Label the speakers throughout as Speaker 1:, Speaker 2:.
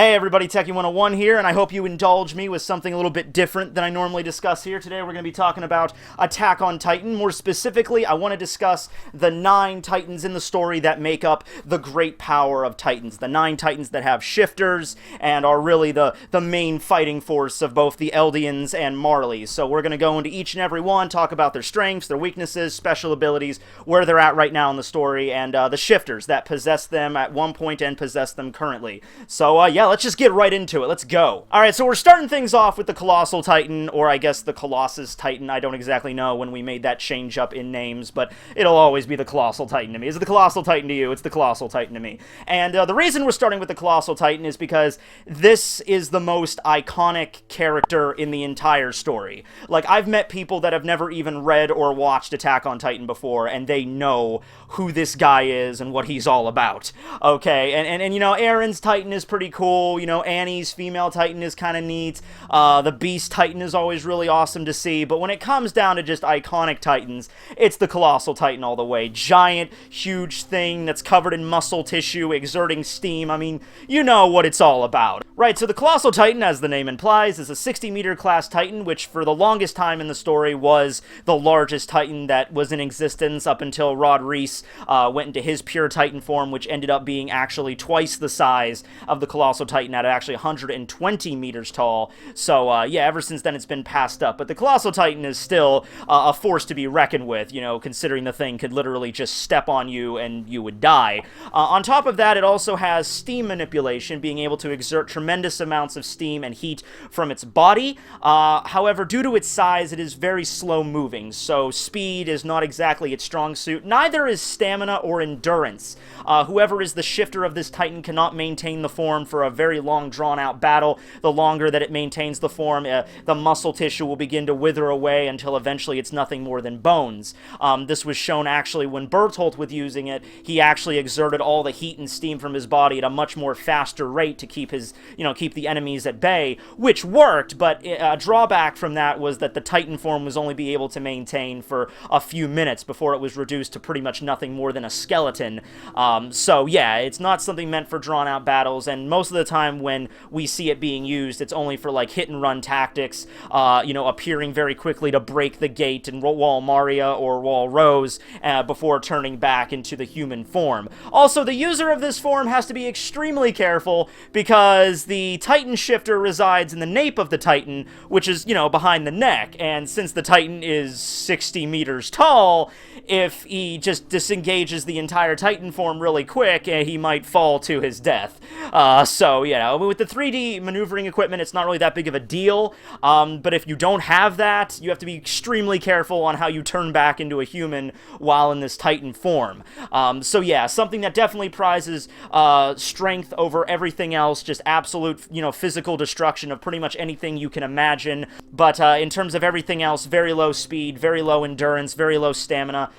Speaker 1: Hey everybody, Tekking101 here, and I hope you indulge me with something a little bit different than I normally discuss here. Today we're going to be talking about Attack on Titan. More specifically, I want to discuss the 9 Titans in the story that make up the great power of Titans. The 9 Titans that have shifters and are really the main fighting force of both the Eldians and Marleys. So we're going to go into each and every one, talk about their strengths, their weaknesses, special abilities, where they're at right now in the story, and the shifters that possess them at one point and possess them currently. So, yeah, let's just get right into it. Let's go. Alright, so we're starting things off with the Colossal Titan, or I guess the Colossus Titan. I don't exactly know when we made that change up in names, but it'll always be the Colossal Titan to me. Is it the Colossal Titan to you? It's the Colossal Titan to me. And the reason we're starting with the Colossal Titan is because this is the most iconic character in the entire story. Like, I've met people that have never even read or watched Attack on Titan before, and they know who this guy is and what he's all about. Okay, and you know, Aaron's Titan is pretty cool. You know, Annie's female Titan is kind of neat. The Beast Titan is always really awesome to see. But when it comes down to just iconic Titans, it's the Colossal Titan all the way. Giant, huge thing that's covered in muscle tissue, exerting steam. I mean, you know what it's all about. Right, so the Colossal Titan, as the name implies, is a 60-meter class Titan, which for the longest time in the story was the largest Titan that was in existence up until Rod Reese went into his pure Titan form, which ended up being actually twice the size of the Colossal Titan at actually 120 meters tall. So, yeah, ever since then it's been passed up. But the Colossal Titan is still a force to be reckoned with, you know, considering the thing could literally just step on you and you would die. On top of that, it also has steam manipulation, being able to exert tremendous amounts of steam and heat from its body. However, due to its size, it is very slow moving, so speed is not exactly its strong suit. Neither is stamina or endurance. Whoever is the shifter of this Titan cannot maintain the form for a very long, drawn-out battle. The longer that it maintains the form, the muscle tissue will begin to wither away until eventually it's nothing more than bones. This was shown actually when Bertolt was using it. He actually exerted all the heat and steam from his body at a much more faster rate to keep his, keep the enemies at bay, which worked, but a drawback from that was that the Titan form was only be able to maintain for a few minutes before it was reduced to pretty much nothing more than a skeleton. So yeah, it's not something meant for drawn-out battles, and most of the time when we see it being used, it's only for like hit-and-run tactics, appearing very quickly to break the gate and wall Maria or wall Rose before turning back into the human form. Also, the user of this form has to be extremely careful because the Titan shifter resides in the nape of the Titan, which is, behind the neck, and since the Titan is 60 meters tall, if he just disengages the entire Titan form really quick, he might fall to his death. So, with the 3D maneuvering equipment, it's not really that big of a deal, but if you don't have that, you have to be extremely careful on how you turn back into a human while in this Titan form. So yeah, something that definitely prizes strength over everything else, just absolute, physical destruction of pretty much anything you can imagine, but in terms of everything else, very low speed, very low endurance, very low stamina.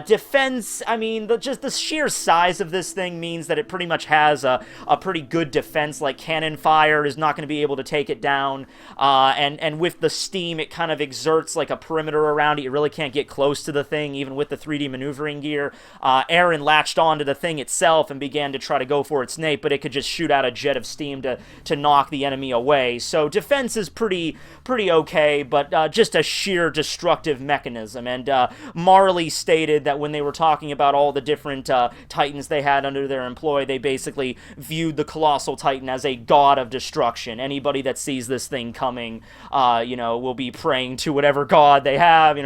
Speaker 1: Defense, I mean, just the sheer size of this thing means that it pretty much has a pretty good defense, like cannon fire is not going to be able to take it down, and with the steam, it kind of exerts like a perimeter around it. You really can't get close to the thing, even with the 3D maneuvering gear. Aaron latched onto the thing itself and began to try to go for its nape, but it could just shoot out a jet of steam to knock the enemy away. So defense is pretty okay, but just a sheer destructive mechanism. And Marley stated that when they were talking about all the different Titans they had under their employ, they basically viewed the Colossal Titan as a god of destruction. Anybody that sees this thing coming, will be praying to whatever god they have,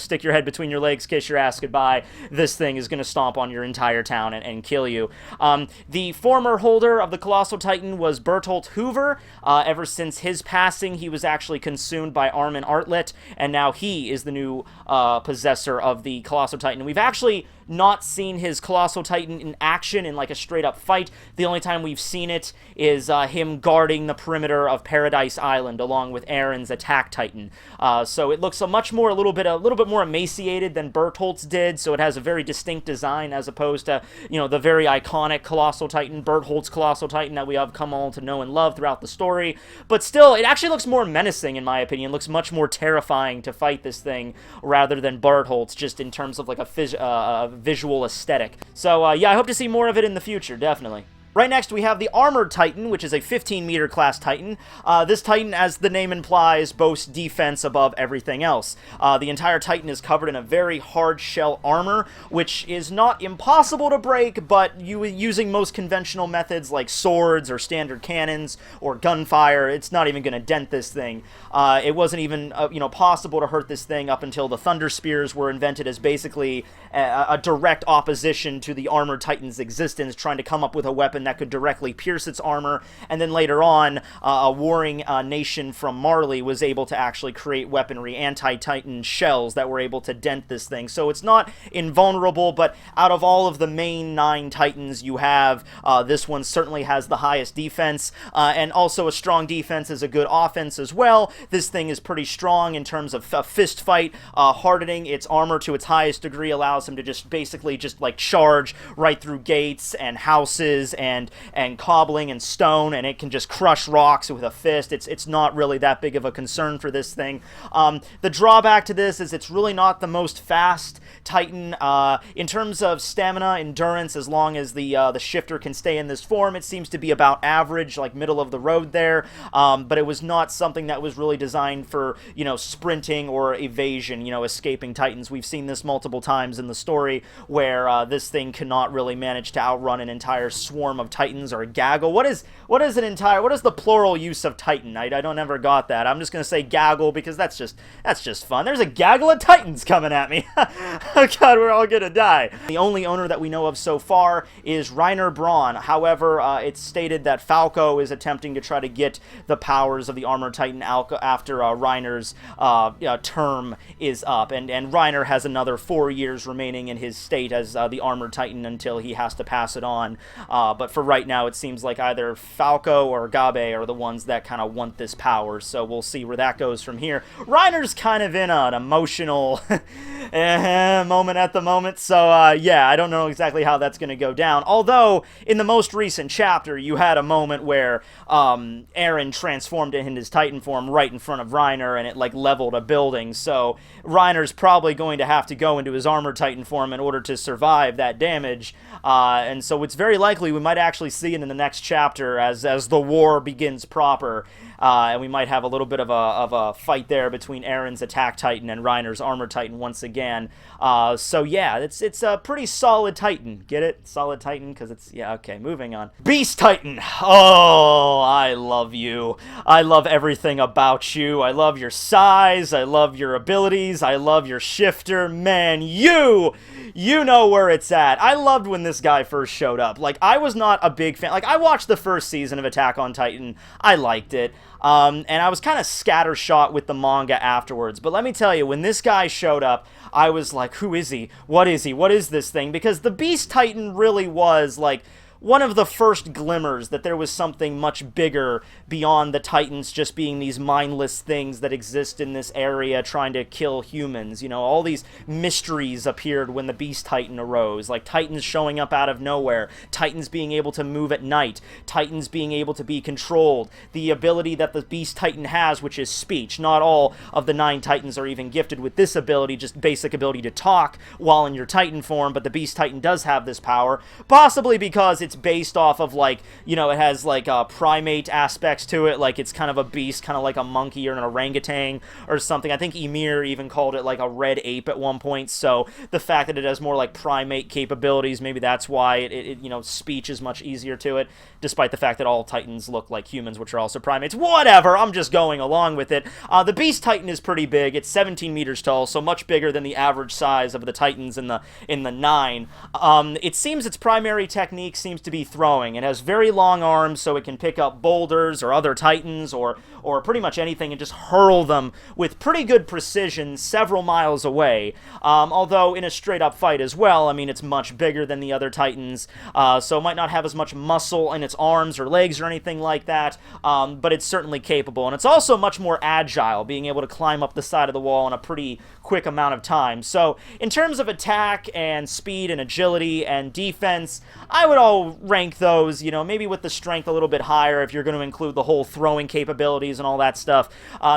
Speaker 1: stick your head between your legs, kiss your ass goodbye. This thing is going to stomp on your entire town and kill you. The former holder of the Colossal Titan was Bertolt Hoover. Ever since his passing, he was actually consumed by Armin Artlet, and now he is the new possessor of the Colossal Titan. We've actually not seen his Colossal Titan in action in like a straight up fight. The only time we've seen it is him guarding the perimeter of Paradise Island along with Aaron's Attack Titan. So it looks a little bit more emaciated than Bertolt's did, so it has a very distinct design as opposed to, the very iconic Colossal Titan, Bertolt's Colossal Titan that we have come all to know and love throughout the story. But still, it actually looks more menacing in my opinion. It looks much more terrifying to fight this thing rather than Bertolt's, just in terms of like a visual aesthetic. So, yeah, I hope to see more of it in the future, definitely. Right next, we have the Armored Titan, which is a 15-meter class Titan. This Titan, as the name implies, boasts defense above everything else. The entire Titan is covered in a very hard shell armor, which is not impossible to break, but using most conventional methods like swords or standard cannons or gunfire, it's not even going to dent this thing. It wasn't even possible to hurt this thing up until the Thunder Spears were invented as basically a direct opposition to the Armored Titan's existence, trying to come up with a weapon that could directly pierce its armor, and then later on, a warring nation from Marley was able to actually create weaponry, anti-Titan shells that were able to dent this thing. So it's not invulnerable, but out of all of the main 9 Titans you have, this one certainly has the highest defense, and also a strong defense is a good offense as well. This thing is pretty strong in terms of a fist fight. Hardening its armor to its highest degree allows him to just basically like charge right through gates and houses and cobbling and stone, and it can just crush rocks with a fist. It's not really that big of a concern for this thing. The drawback to this is it's really not the most fast Titan. In terms of stamina, endurance, as long as the shifter can stay in this form, it seems to be about average, like middle of the road there, but it was not something that was really designed for, sprinting or evasion, escaping Titans. We've seen this multiple times in the story where this thing cannot really manage to outrun an entire swarm of Titans or a gaggle. What is the plural use of Titan? I don't ever got that. I'm just gonna say gaggle because that's just fun. There's a gaggle of Titans coming at me. Oh god, we're all gonna die. The only owner that we know of so far is Reiner Braun. However, it's stated that Falco is attempting to try to get the powers of the Armored Titan after Reiner's term is up, and Reiner has another 4 years remaining in his state as the Armored Titan until he has to pass it on. But for right now, it seems like either Falco or Gabe are the ones that kind of want this power, so we'll see where that goes from here. Reiner's kind of in an emotional moment at the moment, so yeah, I don't know exactly how that's going to go down. Although, in the most recent chapter, you had a moment where Eren transformed in his Titan form right in front of Reiner, and it leveled a building, so Reiner's probably going to have to go into his Armored Titan form in order to survive that damage, and so it's very likely we might actually see it in the next chapter as the war begins proper, and we might have a little bit of a fight there between Eren's Attack Titan and Reiner's Armored Titan once again. So yeah, it's a pretty solid Titan. Get it? Solid Titan, because yeah, okay, moving on. Beast Titan! Oh, I love you. I love everything about you. I love your size, I love your abilities, I love your shifter. Man, you know where it's at. I loved when this guy first showed up. I was not a big fan. I watched the first season of Attack on Titan. I liked it. And I was kind of scattershot with the manga afterwards. But let me tell you, when this guy showed up, I was like, who is he? What is he? What is this thing? Because the Beast Titan really was, one of the first glimmers that there was something much bigger beyond the Titans just being these mindless things that exist in this area trying to kill humans. All these mysteries appeared when the Beast Titan arose, like Titans showing up out of nowhere, Titans being able to move at night, Titans being able to be controlled, the ability that the Beast Titan has, which is speech. Not all of the 9 Titans are even gifted with this ability, just basic ability to talk while in your Titan form, but the Beast Titan does have this power, possibly because it's based off of it has primate aspects to it, it's kind of a beast, kind of like a monkey or an orangutan or something. I think Ymir even called it a red ape at one point, so the fact that it has more primate capabilities, maybe that's why it speech is much easier to it, despite the fact that all Titans look like humans, which are also primates. Whatever, I'm just going along with it. The Beast Titan is pretty big. It's 17 meters tall, so much bigger than the average size of the Titans in the 9. It seems its primary technique seems to be throwing. It has very long arms, so it can pick up boulders or other Titans or pretty much anything and just hurl them with pretty good precision several miles away. Although in a straight-up fight as well, it's much bigger than the other Titans, so it might not have as much muscle in its arms or legs or anything like that, but it's certainly capable. And it's also much more agile, being able to climb up the side of the wall in a pretty quick amount of time. So in terms of attack and speed and agility and defense, I would rank those, maybe with the strength a little bit higher if you're going to include the whole throwing capabilities and all that stuff,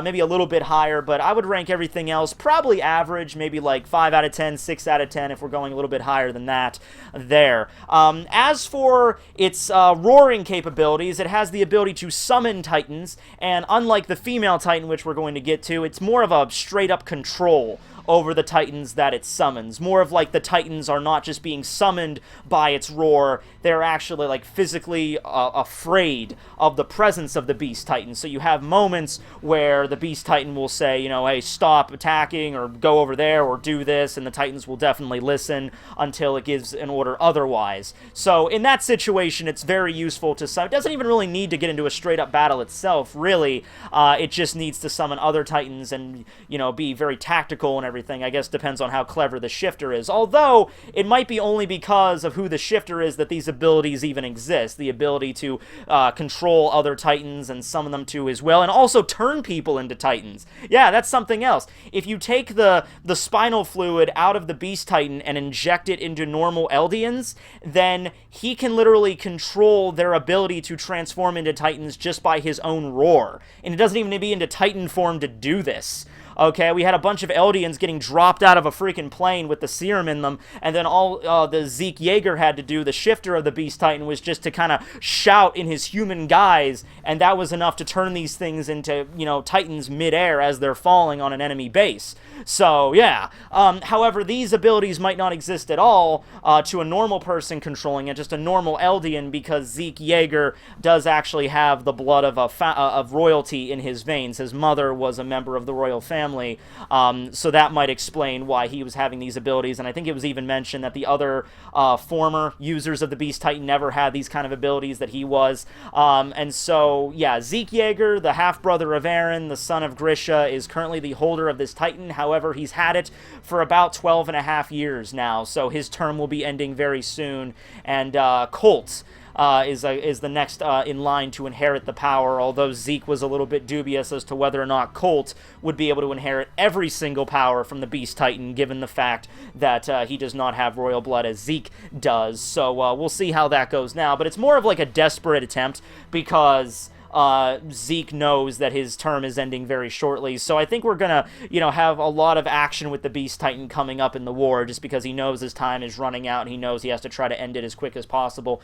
Speaker 1: maybe a little bit higher, but I would rank everything else probably average, maybe like 5 out of 10, 6 out of 10 if we're going a little bit higher than that there. As for its roaring capabilities, it has the ability to summon Titans, and unlike the female Titan, which we're going to get to, it's more of a straight-up control over the Titans that it summons. More of like the Titans are not just being summoned by its roar, they're actually like physically afraid of the presence of the Beast Titan. So you have moments where the Beast Titan will say, hey, stop attacking, or go over there, or do this, and the Titans will definitely listen until it gives an order otherwise. So in that situation, it's very useful to summon. It doesn't even really need to get into a straight-up battle itself, really. It just needs to summon other Titans and, be very tactical and everything. I guess depends on how clever the shifter is. Although, it might be only because of who the shifter is that these abilities even exist. The ability to control other Titans and summon them to as well, and also turn people into Titans. Yeah, that's something else. If you take the spinal fluid out of the Beast Titan and inject it into normal Eldians, then he can literally control their ability to transform into Titans just by his own roar. And it doesn't even need to be into Titan form to do this. Okay, we had a bunch of Eldians getting dropped out of a freaking plane with the serum in them, and then all the Zeke Yeager had to do, the shifter of the Beast Titan, was just to kind of shout in his human guise, and that was enough to turn these things into, Titans midair as they're falling on an enemy base. So, yeah. However, these abilities might not exist at all to a normal person controlling it, just a normal Eldian, because Zeke Yeager does actually have the blood of royalty in his veins. His mother was a member of the royal family. So that might explain why he was having these abilities, and I think it was even mentioned that the other former users of the Beast Titan never had these kind of abilities that he was. And so, yeah, Zeke Yeager, the half-brother of Eren, the son of Grisha, is currently the holder of this Titan. However, he's had it for about 12 and a half years now, so his term will be ending very soon, and Colt is the next in line to inherit the power, although Zeke was a little bit dubious as to whether or not Colt would be able to inherit every single power from the Beast Titan, given the fact that he does not have royal blood as Zeke does. So we'll see how that goes now, but it's more of like a desperate attempt, because Zeke knows that his term is ending very shortly, so I think we're gonna, have a lot of action with the Beast Titan coming up in the war, just because he knows his time is running out, and he knows he has to try to end it as quick as possible.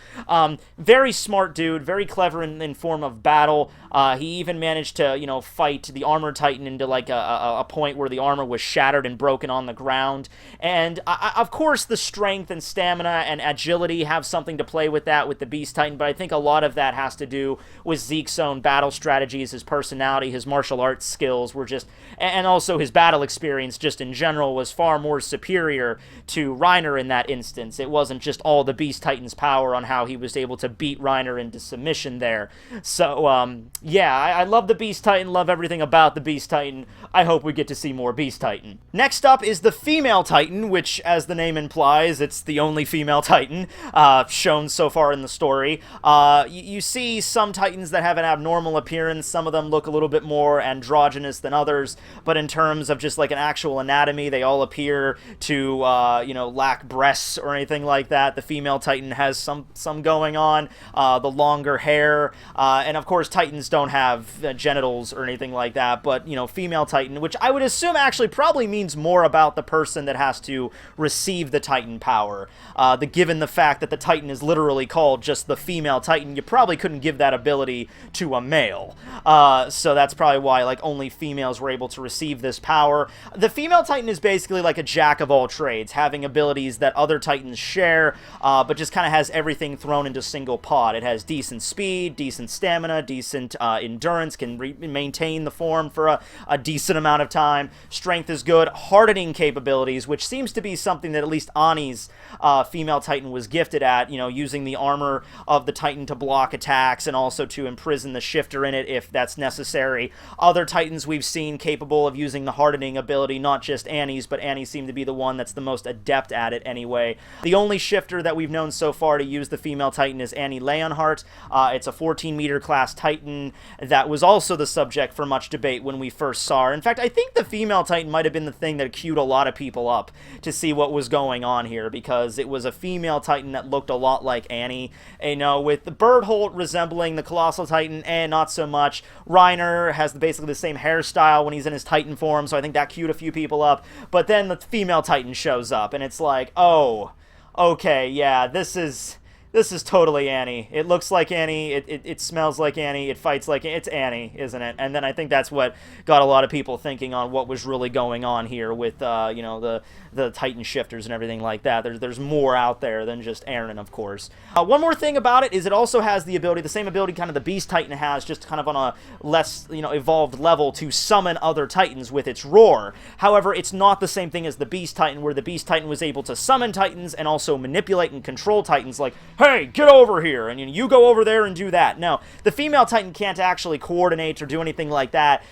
Speaker 1: Very smart dude, very clever in form of battle. He even managed to, fight the Armor Titan into, like, a point where the armor was shattered and broken on the ground, and of course the strength and stamina and agility have something to play with that with the Beast Titan, but I think a lot of that has to do with Zeke's own battle strategies, his personality, his martial arts skills were just, and also his battle experience just in general was far more superior to Reiner in that instance. It wasn't just all the Beast Titan's power on how he was able to beat Reiner into submission there. So, yeah, I love the Beast Titan, love everything about the Beast Titan. I hope we get to see more Beast Titan. Next up is the female Titan, which, as the name implies, it's the only female Titan shown so far in the story. You see some Titans that have an abnormal appearance. Some of them look a little bit more androgynous than others, but in terms of just like an actual anatomy, they all appear to, lack breasts or anything like that. The female Titan has some going on, the longer hair, and of course Titans don't have genitals or anything like that, but, female Titan, which I would assume actually probably means more about the person that has to receive the Titan power. Given the fact that the Titan is literally called just the female Titan, you probably couldn't give that ability to a male. So that's probably why, like, only females were able to receive this power. The female Titan is basically like a jack of all trades, having abilities that other Titans share, but just kind of has everything thrown into single pot. It has decent speed, decent stamina, decent endurance, can maintain the form for a decent amount of time. Strength is good. Hardening capabilities, which seems to be something that at least Ani's female Titan was gifted at, using the armor of the Titan to block attacks and also to imprison imprison the shifter in it if that's necessary. Other Titans we've seen capable of using the hardening ability, not just Annie's, but Annie seemed to be the one that's the most adept at it anyway. The only shifter that we've known so far to use the female Titan is Annie Leonhardt. It's a 14-meter class Titan that was also the subject for much debate when we first saw her. In fact, I think the female Titan might have been the thing that queued a lot of people up to see what was going on here, because it was a female Titan that looked a lot like Annie, you know, with the Birdholt resembling the Colossal Titan, and not so much. Reiner has basically the same hairstyle when he's in his Titan form, so I think that queued a few people up. But then the female Titan shows up, and it's like, oh, okay, yeah, this is totally Annie. It looks like Annie, it smells like Annie, it fights like it's Annie, isn't it? And then I think that's what got a lot of people thinking on what was really going on here with, you know, the Titan shifters and everything like that. There's more out there than just Aaron, of course. One more thing about it is it also has the ability, the same ability kind of the Beast Titan has, just kind of on a less, you know, evolved level, to summon other Titans with its roar. However, it's not the same thing as the Beast Titan, where the Beast Titan was able to summon Titans and also manipulate and control Titans, like, hey, get over here, and you go over there and do that. No, the female Titan can't actually coordinate or do anything like that.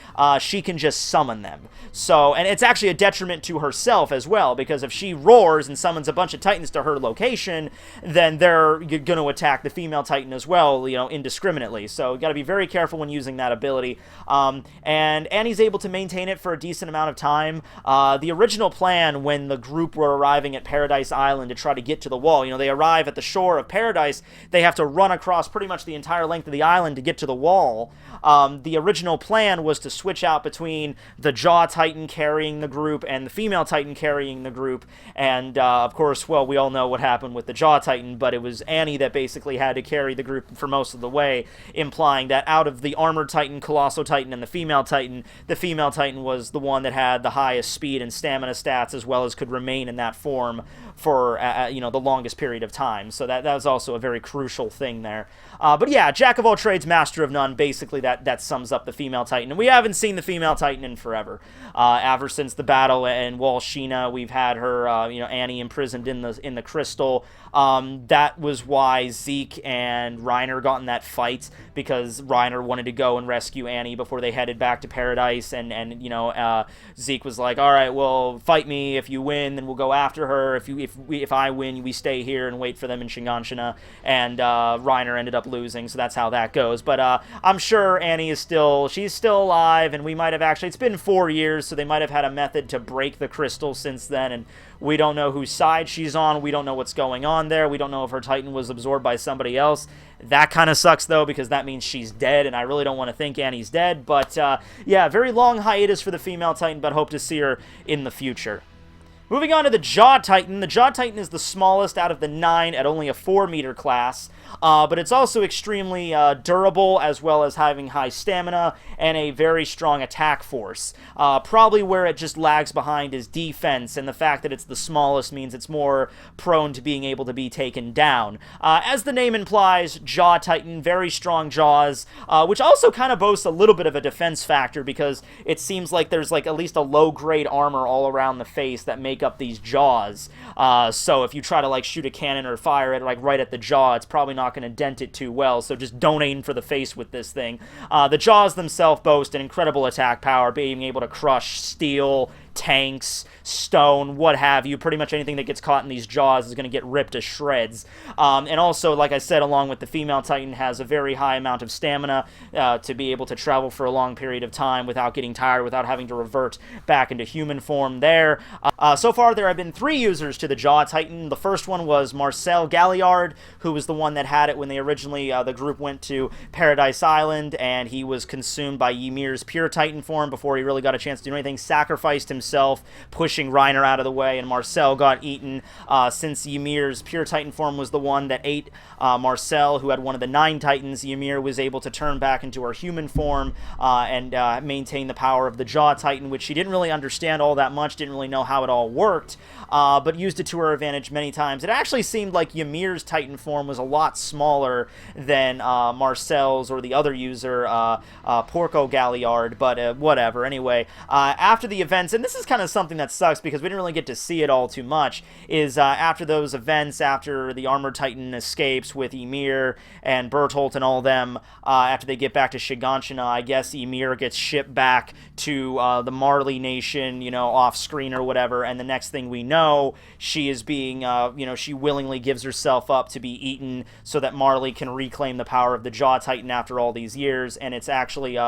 Speaker 1: She can just summon them. So, and it's actually a detriment to herself as well, because if she roars and summons a bunch of Titans to her location, then they're going to attack the female Titan as well, you know, indiscriminately. So you got to be very careful when using that ability. And Annie's able to maintain it for a decent amount of time. The original plan when the group were arriving at Paradise Island to try to get to the wall, you know, they arrive at the shore of Paradise, they have to run across pretty much the entire length of the island to get to the wall. The original plan was to switch out between the Jaw Titan carrying the group and the female Titan carrying the group, and of course, well, we all know what happened with the Jaw Titan, but it was Annie that basically had to carry the group for most of the way, implying that out of the Armored Titan, Colossal Titan, and the female Titan was the one that had the highest speed and stamina stats, as well as could remain in that form for, you know, the longest period of time. So that was also a very crucial thing there. But yeah, Jack of all trades, master of none, basically that sums up the female Titan. And we haven't seen the female Titan in forever. Ever since the battle in Walshina, we've had her, you know, Annie imprisoned in the crystal. That was why Zeke and Reiner got in that fight, because Reiner wanted to go and rescue Annie before they headed back to Paradise, and you know, Zeke was like, all right, well, fight me. If you win, then we'll go after her. If I win, we stay here and wait for them in Shiganshina. And Reiner ended up losing, so that's how that goes. But I'm sure Annie is she's still alive, and we might have actually, it's been 4 years, so they might have had a method to break the crystal since then, and we don't know whose side she's on. We don't know what's going on there. We don't know if her Titan was absorbed by somebody else. That kind of sucks, though, because that means she's dead, and I really don't want to think Annie's dead. But, yeah, very long hiatus for the female Titan, but hope to see her in the future. Moving on to the Jaw Titan. The Jaw Titan is the smallest out of the 9 at only a 4-meter class, but it's also extremely durable, as well as having high stamina and a very strong attack force. Probably where it just lags behind is defense, and the fact that it's the smallest means it's more prone to being able to be taken down. As the name implies, Jaw Titan, very strong jaws, which also kind of boasts a little bit of a defense factor, because it seems like there's like at least a low-grade armor all around the face that make up these jaws. So if you try to like shoot a cannon or fire it like right at the jaw, it's probably not going to dent it too well, so just don't aim for the face with this thing. The jaws themselves boast an incredible attack power, being able to crush steel, tanks, stone, what have you. Pretty much anything that gets caught in these jaws is going to get ripped to shreds. And also, like I said, along with the female Titan, has a very high amount of stamina to be able to travel for a long period of time without getting tired, without having to revert back into human form there. So far, there have been 3 users to the Jaw Titan. The first one was Marcel Galliard, who was the one that had it when they originally, the group went to Paradise Island, and he was consumed by Ymir's pure Titan form before he really got a chance to do anything, sacrificed himself, pushing Reiner out of the way, and Marcel got eaten. Since Ymir's pure Titan form was the one that ate Marcel, who had one of the 9 Titans, Ymir was able to turn back into her human form and maintain the power of the Jaw Titan, which she didn't really understand all that much, didn't really know how it all worked, but used it to her advantage many times. It actually seemed like Ymir's Titan form was a lot smaller than Marcel's or the other user, Porco Galliard, but whatever. Anyway, after the events, and this is kind of something that sucks because we didn't really get to see it all too much, is after those events, after the Armored Titan escapes with Ymir and Bertolt and all them, after they get back to Shiganshina, I guess Ymir gets shipped back to the Marley Nation, off screen or whatever, and the next thing we know, she is being, she willingly gives herself up to be eaten so that Marley can reclaim the power of the Jaw Titan after all these years, and it's actually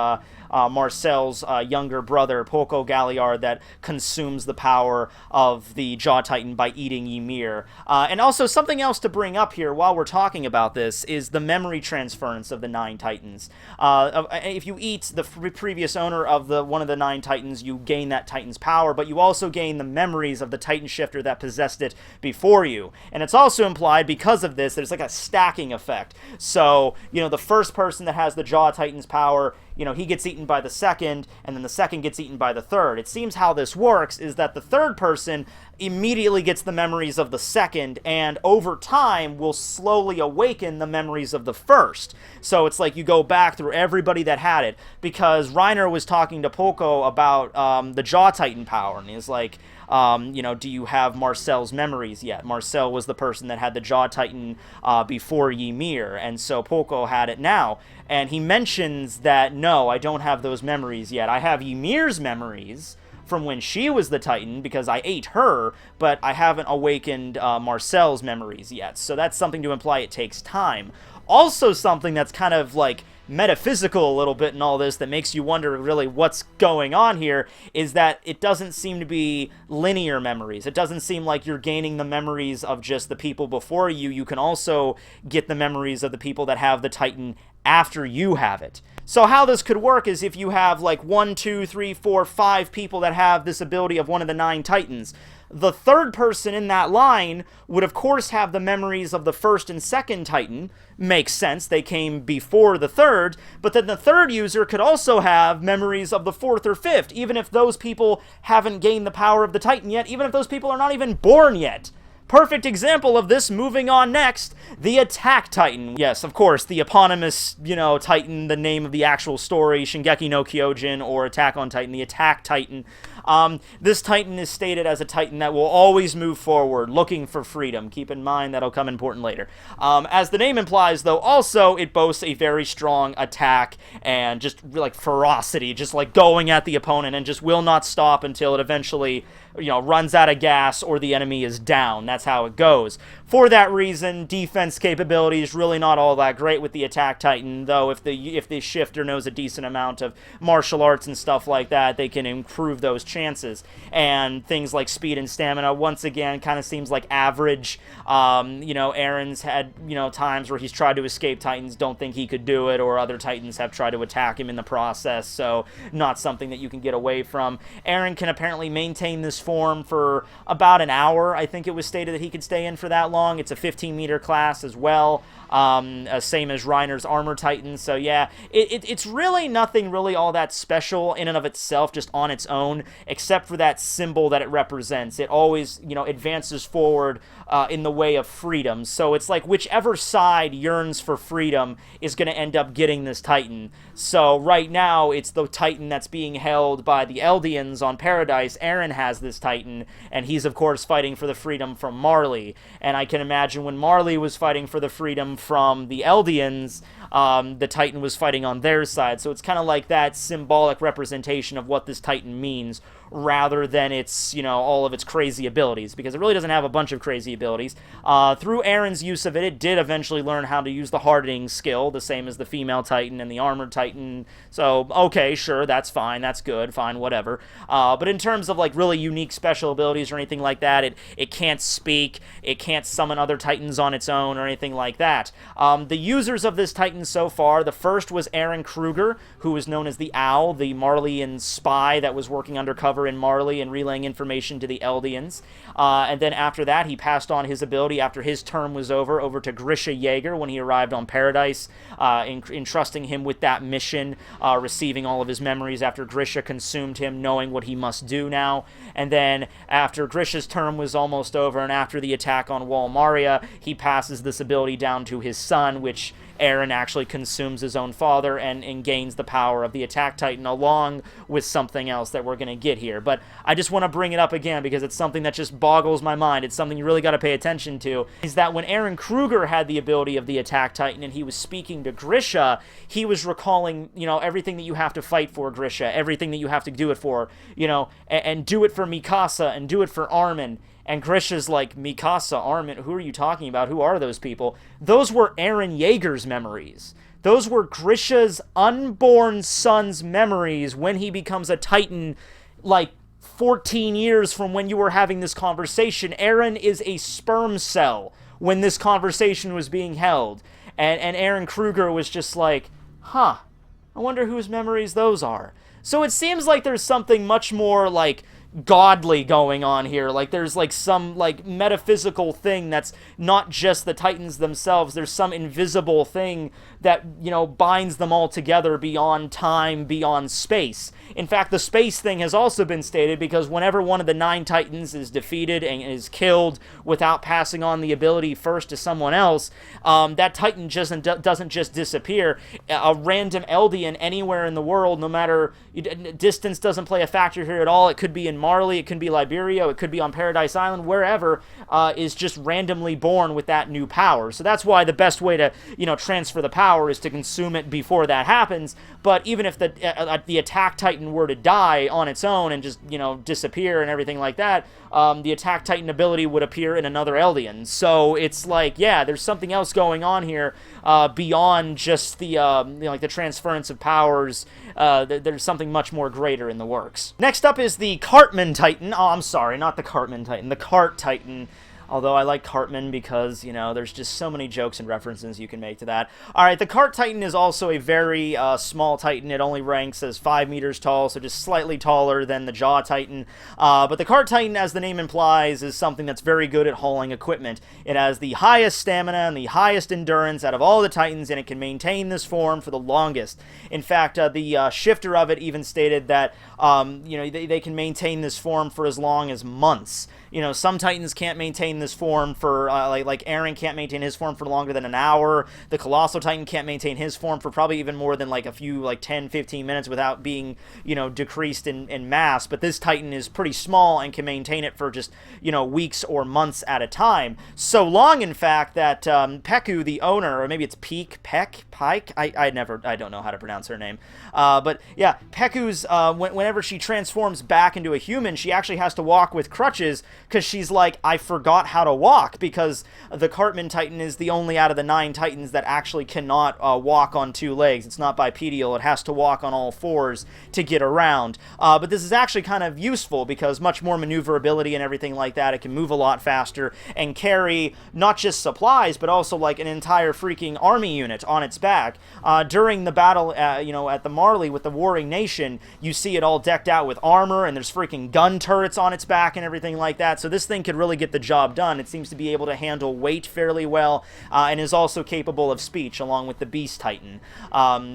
Speaker 1: Marcel's younger brother, Poco Galliard, that consumes the power of the Jaw Titan by eating Ymir. And also, something else to bring up here while we're talking about this is the memory transference of the 9 Titans. If you eat the previous owner of one of the 9 Titans, you gain that Titan's power, but you also gain the memories of the Titan shifter that possessed it before you. And it's also implied, because of this, there's like a stacking effect. So, the first person that has the Jaw Titan's power, he gets eaten by the second, and then the second gets eaten by the third. It seems how this works is that the third person immediately gets the memories of the second, and over time will slowly awaken the memories of the first. So it's like you go back through everybody that had it, because Reiner was talking to Poco about the Jaw Titan power, and he's like, do you have Marcel's memories yet? Marcel was the person that had the Jaw Titan before Ymir, and so Poco had it now. And he mentions that, no, I don't have those memories yet. I have Ymir's memories from when she was the Titan, because I ate her, but I haven't awakened Marcel's memories yet. So that's something to imply it takes time. Also something that's kind of like metaphysical a little bit in all this that makes you wonder really what's going on here is that it doesn't seem to be linear memories. It doesn't seem like you're gaining the memories of just the people before you. You can also get the memories of the people that have the Titan after you have it. So how this could work is if you have like 1, 2, 3, 4, 5 people that have this ability of one of the 9 Titans, the third person in that line would of course have the memories of the first and second Titan. Makes sense, they came before the third, but then the third user could also have memories of the fourth or fifth, even if those people haven't gained the power of the Titan yet, even if those people are not even born yet. Perfect example of this, moving on next, the Attack Titan. Yes, of course, the eponymous, Titan, the name of the actual story, Shingeki no Kyojin, or Attack on Titan, the Attack Titan. This Titan is stated as a Titan that will always move forward, looking for freedom. Keep in mind, that'll come important later. As the name implies, though, also, it boasts a very strong attack and just, like, ferocity, just, like, going at the opponent and just will not stop until it eventually, runs out of gas or the enemy is down. That's how it goes. For that reason, defense capability is really not all that great with the Attack Titan, though if the shifter knows a decent amount of martial arts and stuff like that, they can improve those chances. And things like speed and stamina, once again, kind of seems like average. Aaron's had, times where he's tried to escape Titans, don't think he could do it, or other Titans have tried to attack him in the process, so not something that you can get away from. Aaron can apparently maintain this form for about an hour. I think it was stated that he could stay in for that long. It's a 15-meter class as well, same as Reiner's Armor Titan. So yeah, it's really nothing really all that special in and of itself, just on its own, except for that symbol that it represents. It always, advances forward in the way of freedom. So it's like whichever side yearns for freedom is going to end up getting this Titan. So right now, it's the Titan that's being held by the Eldians on Paradise. Aaron has this Titan, and he's, of course, fighting for the freedom from Marley. And I can imagine when Marley was fighting for the freedom from the Eldians, the Titan was fighting on their side. So it's kind of like that symbolic representation of what this Titan means, rather than its, all of its crazy abilities, because it really doesn't have a bunch of crazy abilities. Through Aaron's use of it, it did eventually learn how to use the hardening skill, the same as the female Titan and the armored Titan. So, okay, sure, that's fine, that's good, fine, whatever. But in terms of, like, really unique special abilities or anything like that, it can't speak, it can't summon other Titans on its own or anything like that. The users of this Titan so far, the first was Aaron Kruger, who is known as the Owl, the Marleyan spy that was working undercover in Marley and relaying information to the Eldians. And then after that, he passed on his ability after his term was over to Grisha Yeager when he arrived on Paradise, entrusting him with that mission, receiving all of his memories after Grisha consumed him, knowing what he must do now. And then after Grisha's term was almost over and after the attack on Wall Maria, he passes this ability down to his son, which Eren actually consumes his own father and gains the power of the Attack Titan along with something else that we're going to get here. But I just want to bring it up again because it's something that just boggles my mind. It's something you really got to pay attention to, is that when Eren Kruger had the ability of the Attack Titan and he was speaking to Grisha, he was recalling, you know, everything that you have to fight for, Grisha, everything that you have to do it for, you know, and do it for Mikasa and do it for Armin. And Grisha's like, Mikasa, Armin, who are you talking about? Who are those people? Those were Eren Yeager's memories. Those were Grisha's unborn son's memories when he becomes a Titan, like 14 years from when you were having this conversation. Eren is a sperm cell when this conversation was being held. And Eren Kruger was just like, huh, I wonder whose memories those are. So it seems like there's something much more, like, godly going on here. Like, there's, like, some, like, metaphysical thing that's not just the Titans themselves. There's some invisible thing that, you know, binds them all together beyond time, beyond space. In fact, the space thing has also been stated because whenever one of the 9 Titans is defeated and is killed without passing on the ability first to someone else, that Titan just doesn't just disappear. A random Eldian anywhere in the world, no matter, distance doesn't play a factor here at all. It could be in Marley, it could be Liberia, it could be on Paradise Island, wherever, is just randomly born with that new power. So that's why the best way to, you know, transfer the power is to consume it before that happens. But even if the Attack Titan were to die on its own and just, you know, disappear and everything like that, the Attack Titan ability would appear in another Eldian. So it's like, yeah, there's something else going on here beyond just the, you know, like the transference of powers. There's something much more greater in the works. Next up is the Cartman Titan. Oh, I'm sorry, not the Cartman Titan, the Cart Titan. Although I like Cartman because, you know, there's just so many jokes and references you can make to that. Alright, the Cart Titan is also a very small Titan. It only ranks as 5 meters tall, so just slightly taller than the Jaw Titan. But the Cart Titan, as the name implies, is something that's very good at hauling equipment. It has the highest stamina and the highest endurance out of all the Titans, and it can maintain this form for the longest. In fact, the shifter of it even stated that, you know, they can maintain this form for as long as months. You know, some Titans can't maintain this form for, like Eren can't maintain his form for longer than an hour. The Colossal Titan can't maintain his form for probably even more than, like, a few, like, 10, 15 minutes without being, you know, decreased in mass. But this Titan is pretty small and can maintain it for just, you know, weeks or months at a time. So long, in fact, that Peku, the owner, or maybe it's Pike? I don't know how to pronounce her name. But, yeah, Peku's, whenever she transforms back into a human, she actually has to walk with crutches, because she's like, I forgot how to walk, because the Cartman Titan is the only out of the 9 Titans that actually cannot walk on 2 legs. It's not bipedal. It has to walk on all 4s to get around. But this is actually kind of useful because much more maneuverability and everything like that. It can move a lot faster and carry not just supplies, but also like an entire freaking army unit on its back. During the battle, you know, at the Marley with the Warring Nation, you see it all decked out with armor, and there's freaking gun turrets on its back and everything like that. So this thing could really get the job done. It seems to be able to handle weight fairly well, and is also capable of speech, along with the Beast Titan.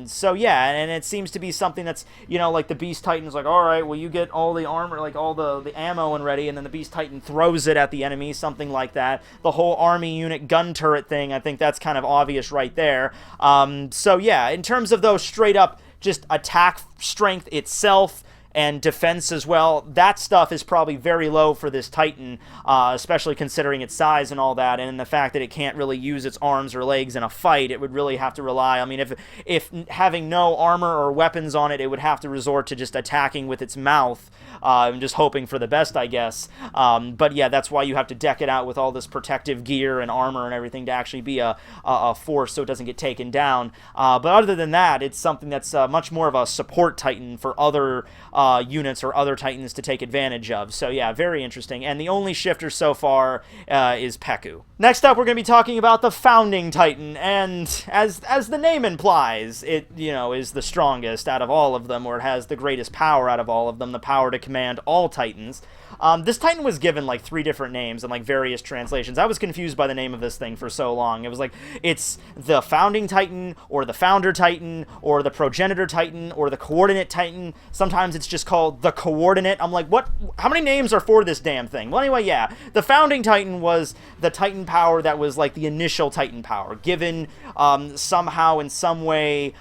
Speaker 1: So yeah, and it seems to be something that's, you know, like the Beast Titan's like, alright, well, you get all the armor, like all the ammo and ready, and then the Beast Titan throws it at the enemy, something like that. The whole army unit gun turret thing, I think that's kind of obvious right there. So yeah, in terms of those straight up just attack strength itself, and defense as well, that stuff is probably very low for this Titan, especially considering its size and all that, and the fact that it can't really use its arms or legs in a fight. It would really have to rely, I mean, if having no armor or weapons on it, it would have to resort to just attacking with its mouth, and just hoping for the best, I guess. But yeah, that's why you have to deck it out with all this protective gear and armor and everything to actually be a force so it doesn't get taken down. But other than that, it's something that's much more of a support Titan for other units or other Titans to take advantage of. So yeah, very interesting. And the only shifter so far is Peku. Next up, we're going to be talking about the Founding Titan, and as the name implies, it, you know, is the strongest out of all of them, or it has the greatest power out of all of them, the power to command all Titans. This Titan was given like 3 different names and like various translations. I was confused by the name of this thing for so long. It was like, it's the Founding Titan, or the Founder Titan, or the Progenitor Titan, or the Coordinate Titan. Sometimes it's just called the Coordinate. I'm like, what? How many names are for this damn thing? Well, anyway, yeah. The Founding Titan was the Titan power that was like the initial Titan power, given somehow in some way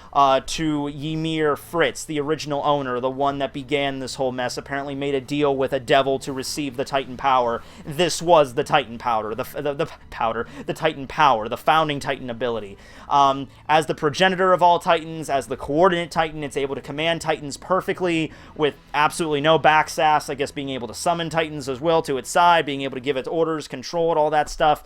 Speaker 1: to Ymir Fritz, the original owner, the one that began this whole mess, apparently made a deal with a devil to receive the Titan power. This was the Titan powder, the Titan power, the Founding Titan ability. As the progenitor of all Titans, as the Coordinate Titan, it's able to command Titans perfectly with absolutely no backsass. I guess being able to summon Titans as well to its side, being able to give it orders, control it, all that stuff.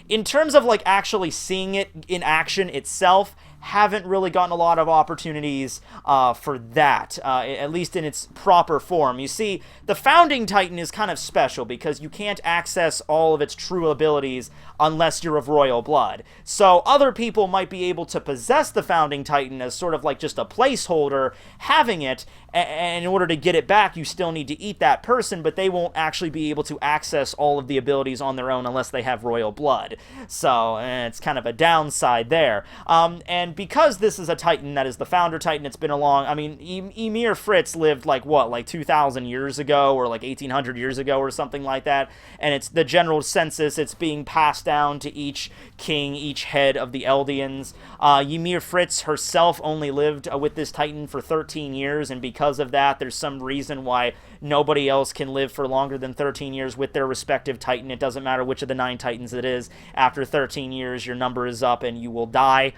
Speaker 1: In terms of like actually seeing it in action itself, haven't really gotten a lot of opportunities for that, at least in its proper form. You see, the Founding Titan is kind of special because you can't access all of its true abilities unless you're of royal blood. So other people might be able to possess the Founding Titan as sort of like just a placeholder, having it, and in order to get it back, you still need to eat that person, but they won't actually be able to access all of the abilities on their own unless they have royal blood. So it's kind of a downside there. And because this is a Titan that is the Founder Titan, it's been along, I mean, Ymir Fritz lived like, what, like 2,000 years ago, or like 1,800 years ago, or something like that, and it's the general census, it's being passed down to each king, each head of the Eldians. Ymir Fritz herself only lived with this Titan for 13 years, and because of that, there's some reason why nobody else can live for longer than 13 years with their respective Titan. It doesn't matter which of the 9 Titans it is. After 13 years, your number is up and you will die.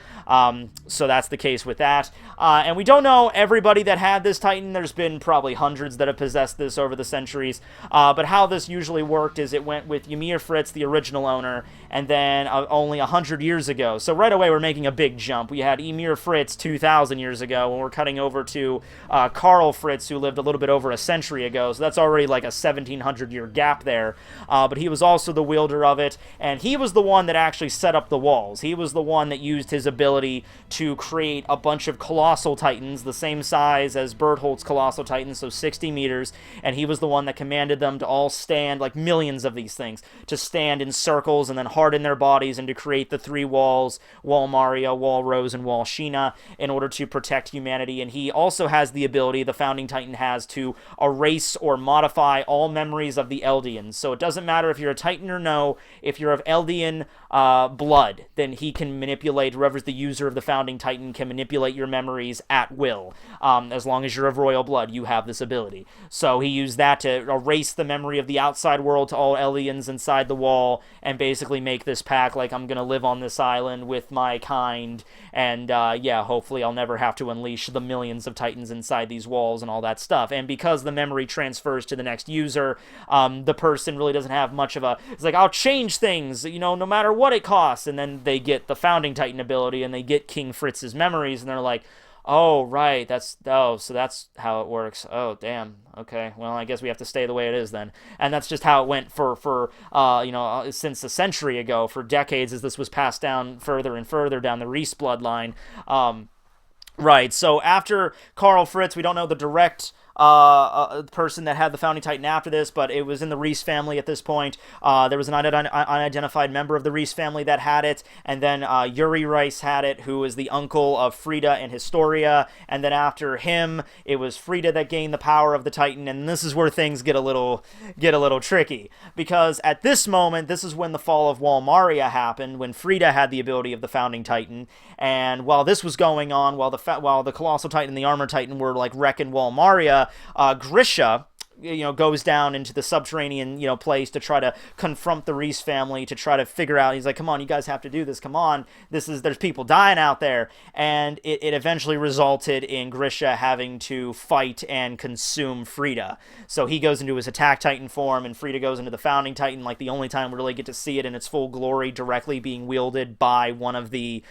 Speaker 1: So that's the case with that. And we don't know everybody that had this Titan. There's been probably hundreds that have possessed this over the centuries. But how this usually worked is it went with Ymir Fritz, the original owner, and then only 100 years ago. So right away, we're making a big jump. We had Ymir Fritz 2,000 years ago, and we're cutting over to Carl Fritz, who lived a little bit over a century ago. So that's already like a 1,700-year gap there. But he was also the wielder of it, and he was the one that actually set up the walls. He was the one that used his ability to create a bunch of Colossal Titans, the same size as Bertholdt's Colossal Titans, so 60 meters, and he was the one that commanded them to all stand, like millions of these things, to stand in circles and then harden their bodies and to create the 3 walls, Wall Maria, Wall Rose, and Wall Sheena, in order to protect humanity. And he also has the ability, the Founding Titan has, to erase or modify all memories of the Eldians. So it doesn't matter if you're a Titan or no, if you're of Eldian blood, then he can manipulate, whoever's the user of the Founding Titan can manipulate your memories at will. As long as you're of royal blood, you have this ability. So he used that to erase the memory of the outside world to all Eldians inside the wall, and basically make this pact like, I'm gonna live on this island with my kind, and yeah, hopefully I'll never have to unleash the millions of Titans inside these walls and all that stuff. And because the memory transfers to the next user, the person really doesn't have much of a, it's like, I'll change things, you know, no matter what it costs, and then they get the Founding Titan ability, and they get King Fritz's memories, and they're like, oh, right, so that's how it works. Oh, damn. Okay, well, I guess we have to stay the way it is then. And that's just how it went for you know, since a century ago, for decades, as this was passed down further and further down the Reese bloodline. Right, so after Carl Fritz, we don't know the direct person that had the Founding Titan after this, but it was in the Reese family at this point. There was an unidentified member of the Reese family that had it, and then Yuri Rice had it, who is the uncle of Frida and Historia, and then after him, it was Frida that gained the power of the Titan, and this is where things get a little tricky, because at this moment, this is when the fall of Wall Maria happened, when Frida had the ability of the Founding Titan, and while this was going on, while the Colossal Titan and the Armor Titan were like wrecking Wall Maria, Grisha, you know, goes down into the subterranean, you know, place to try to confront the Reese family, to try to figure out, he's like, come on, you guys have to do this, come on, there's people dying out there, and it eventually resulted in Grisha having to fight and consume Frida. So he goes into his Attack Titan form, and Frida goes into the Founding Titan, like the only time we really get to see it in its full glory, directly being wielded by one of the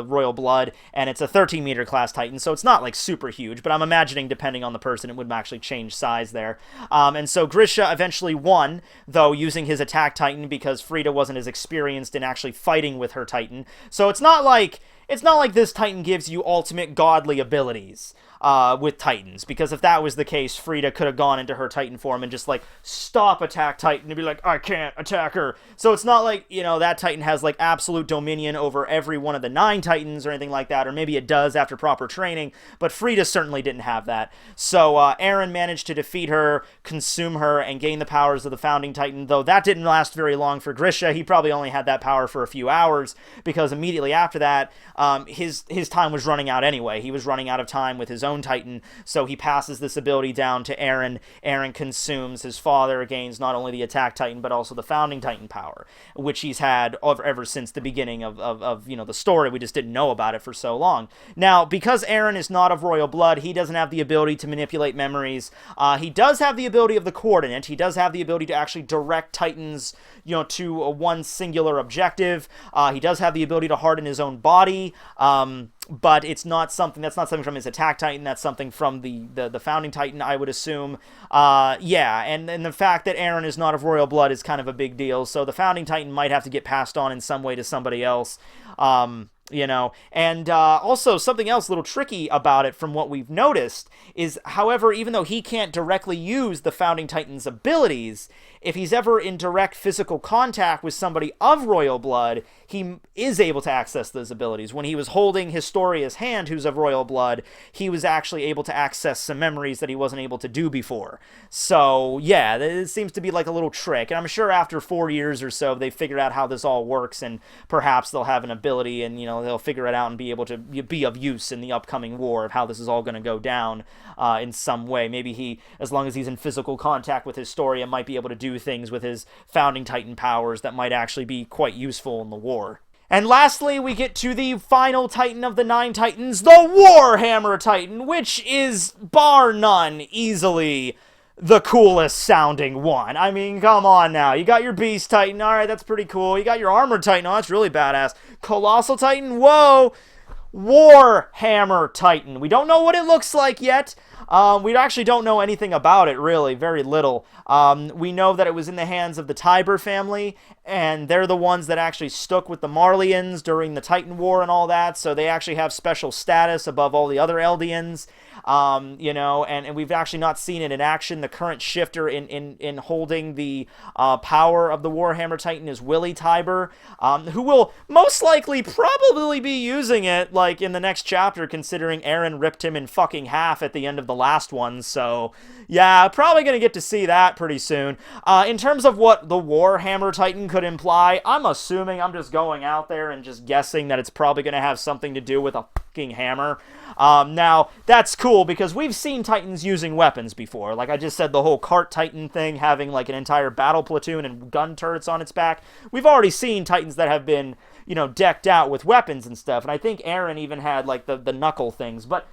Speaker 1: royal blood, and it's a 13-meter class Titan, so it's not like super huge, but I'm imagining depending on the person it would actually change size there. And so Grisha eventually won, though, using his Attack Titan, because Frida wasn't as experienced in actually fighting with her Titan. So it's not like this Titan gives you ultimate godly abilities. with Titans, because if that was the case, Frida could have gone into her Titan form and just like stop Attack Titan and be like, I can't attack her. So it's not like, you know, that Titan has like absolute dominion over every one of the 9 Titans or anything like that, or maybe it does after proper training, but Frida certainly didn't have that. So Eren managed to defeat her, consume her, and gain the powers of the Founding Titan, though that didn't last very long for Grisha. He probably only had that power for a few hours, because immediately after that, his time was running out anyway. He was running out of time with his own Titan, so he passes this ability down to Eren. Eren consumes his father, gains not only the Attack Titan, but also the Founding Titan power, which he's had ever since the beginning of you know, the story. We just didn't know about it for so long. Now, because Eren is not of royal blood, he doesn't have the ability to manipulate memories. He does have the ability of the coordinate. He does have the ability to actually direct Titans, you know, to one singular objective. He does have the ability to harden his own body. But it's not something, that's not something from his Attack Titan, that's something from the Founding Titan, I would assume. Yeah, and the fact that Eren is not of royal blood is kind of a big deal, so the Founding Titan might have to get passed on in some way to somebody else. You know, and also something else a little tricky about it from what we've noticed is, however, even though he can't directly use the Founding Titan's abilities, if he's ever in direct physical contact with somebody of royal blood, he is able to access those abilities. When he was holding Historia's hand, who's of royal blood, he was actually able to access some memories that he wasn't able to do before. So, yeah, it seems to be like a little trick. And I'm sure after 4 years or so, they figured out how this all works, and perhaps they'll have an ability, and, you know, they'll figure it out and be able to be of use in the upcoming war of how this is all going to go down in some way. Maybe he, as long as he's in physical contact with Historia, might be able to do things with his Founding Titan powers that might actually be quite useful in the war. And lastly, we get to the final Titan of the 9 Titans, the Warhammer Titan, which is, bar none, easily the coolest sounding one. I mean, come on now. You got your Beast Titan, alright, that's pretty cool. You got your Armored Titan, oh, that's really badass. Colossal Titan, whoa! Warhammer Titan. We don't know what it looks like yet. We actually don't know anything about it, really, very little. We know that it was in the hands of the Tiber family, and they're the ones that actually stuck with the Marleyans during the Titan War and all that, so they actually have special status above all the other Eldians. You know, and we've actually not seen it in action. The current shifter in holding the power of the Warhammer Titan is Willie Tiber, who will most likely probably be using it, like, in the next chapter, considering Eren ripped him in fucking half at the end of the last one, so, yeah, probably gonna get to see that pretty soon. In terms of what the Warhammer Titan could imply, I'm assuming, I'm just going out there and just guessing that it's probably gonna have something to do with a fucking hammer. Now, that's cool, because we've seen Titans using weapons before. Like I just said, the whole cart Titan thing, having like an entire battle platoon and gun turrets on its back. We've already seen Titans that have been, you know, decked out with weapons and stuff, and I think Eren even had like the knuckle things. But,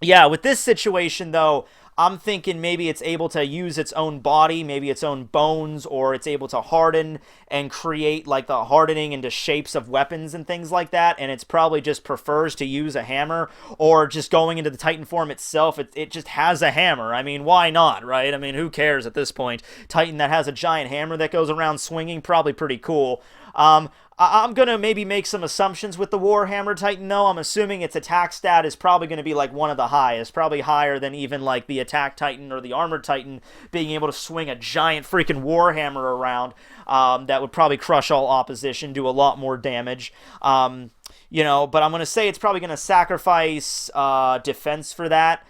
Speaker 1: yeah, with this situation, though, I'm thinking maybe it's able to use its own body, maybe its own bones, or it's able to harden and create like the hardening into shapes of weapons and things like that, and it's probably just prefers to use a hammer, or just going into the Titan form itself, it just has a hammer. I mean, why not, right? I mean, who cares at this point? Titan that has a giant hammer that goes around swinging, probably pretty cool. I'm going to maybe make some assumptions with the Warhammer Titan, though. I'm assuming its attack stat is probably going to be like one of the highest, probably higher than even like the Attack Titan or the Armored Titan, being able to swing a giant freaking Warhammer around that would probably crush all opposition, do a lot more damage. You know, but I'm going to say it's probably going to sacrifice defense for that.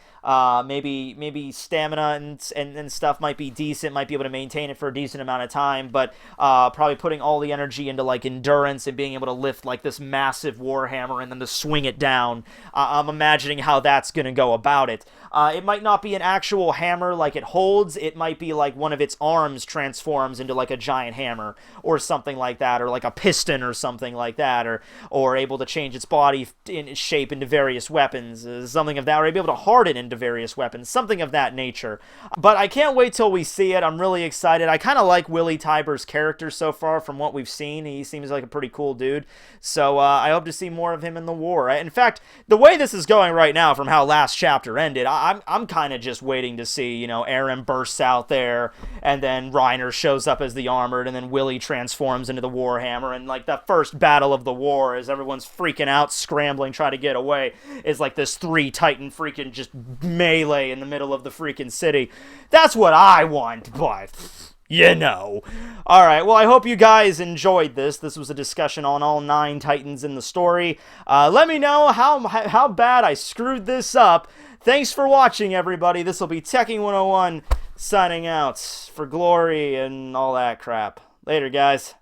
Speaker 1: Maybe stamina and stuff might be decent, might be able to maintain it for a decent amount of time, but probably putting all the energy into like endurance and being able to lift like this massive Warhammer and then to swing it down. I'm imagining how that's going to go about it. It might not be an actual hammer like it holds, it might be like one of its arms transforms into like a giant hammer or something like that, or like a piston or something like that, or able to change its body in shape into various weapons, something of that, or able to harden into into various weapons, something of that nature. But I can't wait till we see it. I'm really excited. I kind of like Willie Tiber's character so far from what we've seen. He seems like a pretty cool dude. So I hope to see more of him in the war. In fact, the way this is going right now from how last chapter ended, I'm kind of just waiting to see, you know, Eren bursts out there, and then Reiner shows up as the Armored, and then Willie transforms into the Warhammer, and like the first battle of the war as everyone's freaking out, scrambling, trying to get away, is like this 3 Titan freaking just melee in the middle of the freaking city. That's what I want, but you know. Alright, well, I hope you guys enjoyed this. This was a discussion on all 9 Titans in the story. Let me know how bad I screwed this up. Thanks for watching, everybody. This will be Tekking101 signing out for glory and all that crap. Later, guys.